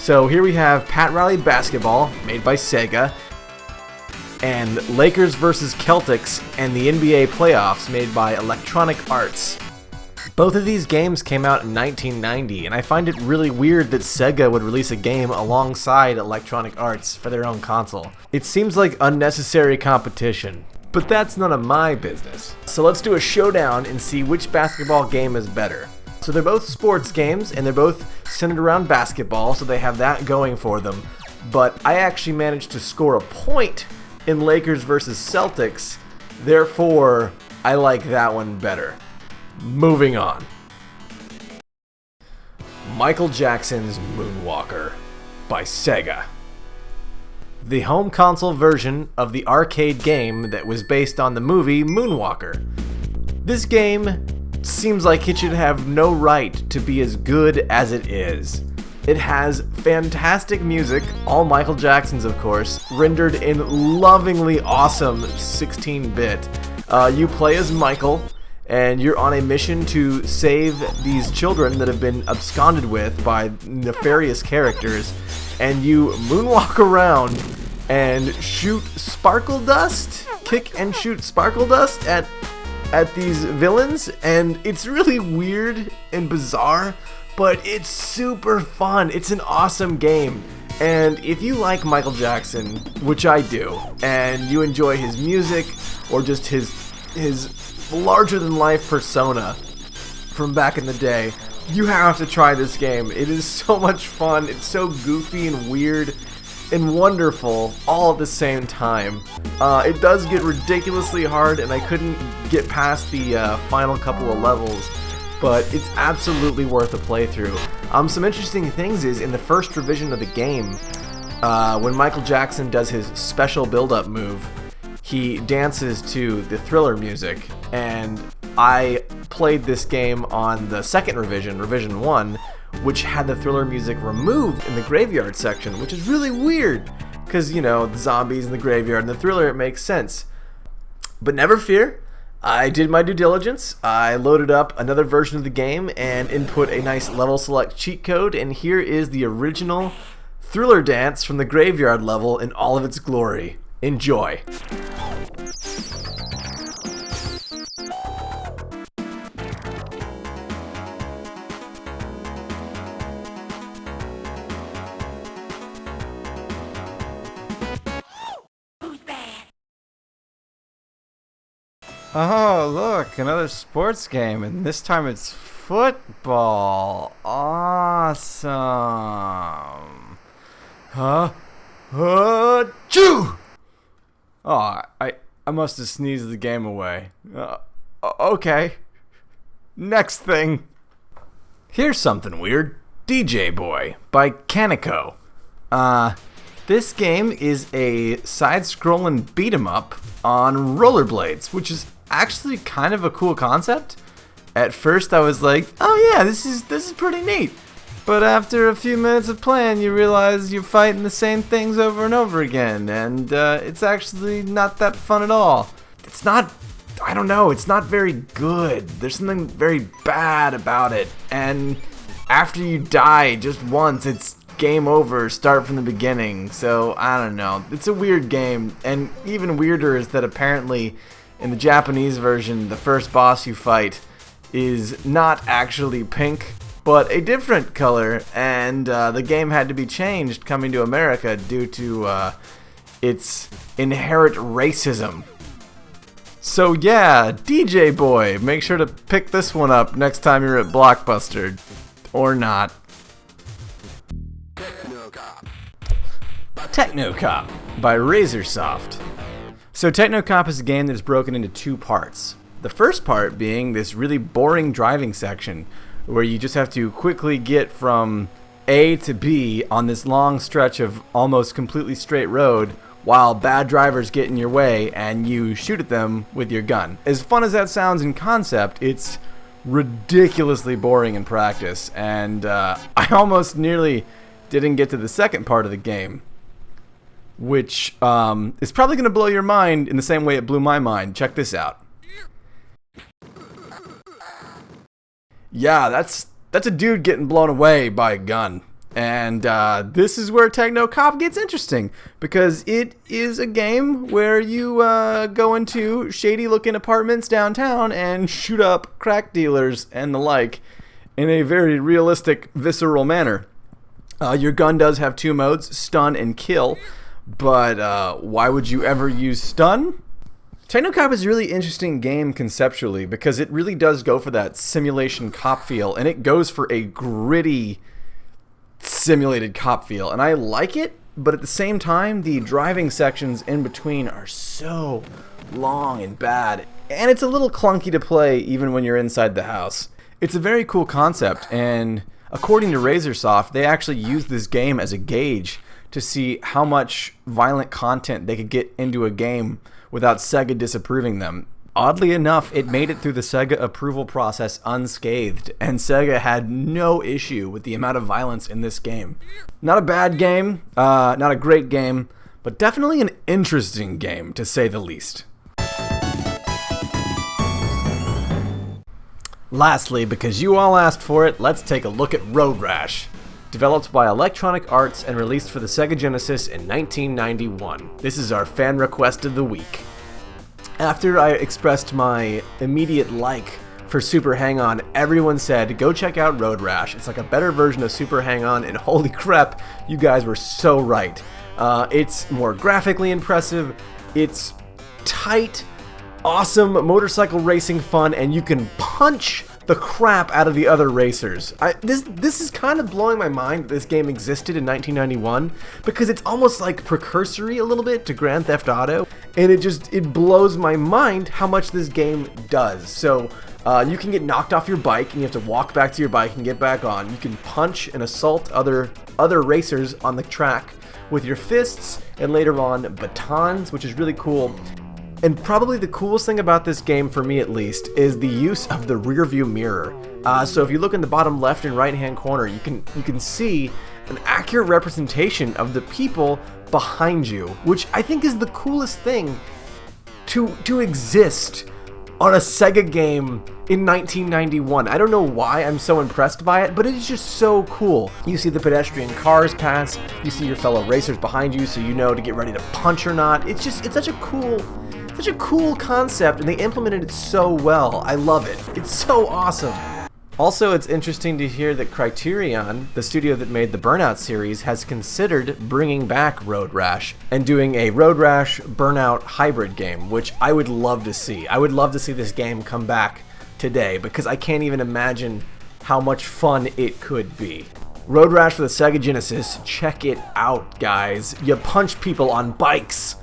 So here we have Pat Riley Basketball, made by Sega, and Lakers vs. Celtics and the NBA Playoffs, made by Electronic Arts. Both of these games came out in 1990, and I find it really weird that Sega would release a game alongside Electronic Arts for their own console. It seems like unnecessary competition, but that's none of my business. So let's do a showdown and see which basketball game is better. So they're both sports games, and they're both centered around basketball, so they have that going for them. But I actually managed to score a point in Lakers vs. Celtics, therefore I like that one better. Moving on. Michael Jackson's Moonwalker by Sega. The home console version of the arcade game that was based on the movie Moonwalker. This game seems like it should have no right to be as good as it is. It has fantastic music, all Michael Jackson's of course, rendered in lovingly awesome 16-bit. You play as Michael, and you're on a mission to save these children that have been absconded with by nefarious characters, and you moonwalk around and shoot sparkle dust, kick and shoot sparkle dust at these villains, and it's really weird and bizarre, but it's super fun. It's an awesome game, and if you like Michael Jackson, which I do, and you enjoy his music or just his larger-than-life persona from back in the day, you have to try this game. It is so much fun. It's so goofy and weird and wonderful all at the same time. It does get ridiculously hard, and I couldn't get past the final couple of levels, but it's absolutely worth a playthrough. Some interesting things is, in the first revision of the game, when Michael Jackson does his special build-up move, he dances to the Thriller music, and I played this game on the second revision, Revision 1, which had the Thriller music removed in the graveyard section, which is really weird, because, you know, the zombies in the graveyard and the Thriller, it makes sense. But never fear, I did my due diligence. I loaded up another version of the game and input a nice level select cheat code, and here is the original Thriller dance from the graveyard level in all of its glory. Enjoy. Oh, look, another sports game, and this time it's football. Awesome. Huh? Achoo! Oh, I must have sneezed the game away. Okay. Next thing. Here's something weird. DJ Boy by Technocop. This game is a side-scrolling beat-em-up on rollerblades, which is actually kind of a cool concept. At first I was like, oh yeah, this is pretty neat. But after a few minutes of playing, you realize you're fighting the same things over and over again, and it's actually not that fun at all. It's not, I don't know, it's not very good. There's something very bad about it, and after you die just once, it's game over, start from the beginning. So, I don't know. It's a weird game, and even weirder is that apparently in the Japanese version, the first boss you fight is not actually pink, but a different color, and the game had to be changed coming to America due to its inherent racism. So yeah, DJ Boy, make sure to pick this one up next time you're at Blockbuster. Or not. Technocop by Razorsoft. So Technocop is a game that is broken into two parts. The first part being this really boring driving section where you just have to quickly get from A to B on this long stretch of almost completely straight road while bad drivers get in your way and you shoot at them with your gun. As fun as that sounds in concept, it's ridiculously boring in practice, and I almost nearly didn't get to the second part of the game, which is probably going to blow your mind in the same way it blew my mind. Check this out. Yeah, that's a dude getting blown away by a gun. And this is where Technocop gets interesting, because it is a game where you go into shady-looking apartments downtown and shoot up crack dealers and the like in a very realistic, visceral manner. Your gun does have 2 modes, stun and kill, but why would you ever use stun? Technocop is a really interesting game conceptually, because it really does go for that simulation cop feel, and it goes for a gritty simulated cop feel, and I like it, but at the same time the driving sections in between are so long and bad, and it's a little clunky to play even when you're inside the house. It's a very cool concept, and according to Razorsoft, they actually used this game as a gauge to see how much violent content they could get into a game without Sega disapproving them. Oddly enough, it made it through the Sega approval process unscathed, and Sega had no issue with the amount of violence in this game. Not a bad game, not a great game, but definitely an interesting game, to say the least. Lastly, because you all asked for it, let's take a look at Road Rash. Developed by Electronic Arts and released for the Sega Genesis in 1991. This is our fan request of the week. After I expressed my immediate like for Super Hang-On, everyone said, go check out Road Rash. It's like a better version of Super Hang-On, and holy crap, you guys were so right. It's more graphically impressive, it's tight, awesome motorcycle racing fun, and you can punch the crap out of the other racers. This is kind of blowing my mind that this game existed in 1991, because it's almost like precursory a little bit to Grand Theft Auto, and it blows my mind how much this game does. So you can get knocked off your bike and you have to walk back to your bike and get back on. You can punch and assault other racers on the track with your fists, and later on batons, which is really cool. And probably the coolest thing about this game, for me at least, is the use of the rear view mirror. So if you look in the bottom left and right hand corner, you can see an accurate representation of the people behind you, which I think is the coolest thing to exist on a Sega game in 1991. I don't know why I'm so impressed by it, but it is just so cool. You see the pedestrian cars pass, you see your fellow racers behind you, so you know to get ready to punch or not. It's such a cool concept, and they implemented it so well. I love it. It's so awesome. Also, it's interesting to hear that Criterion, the studio that made the Burnout series, has considered bringing back Road Rash and doing a Road Rash Burnout hybrid game, which I would love to see. I would love to see this game come back today, because I can't even imagine how much fun it could be. Road Rash for the Sega Genesis, check it out, guys. You punch people on bikes.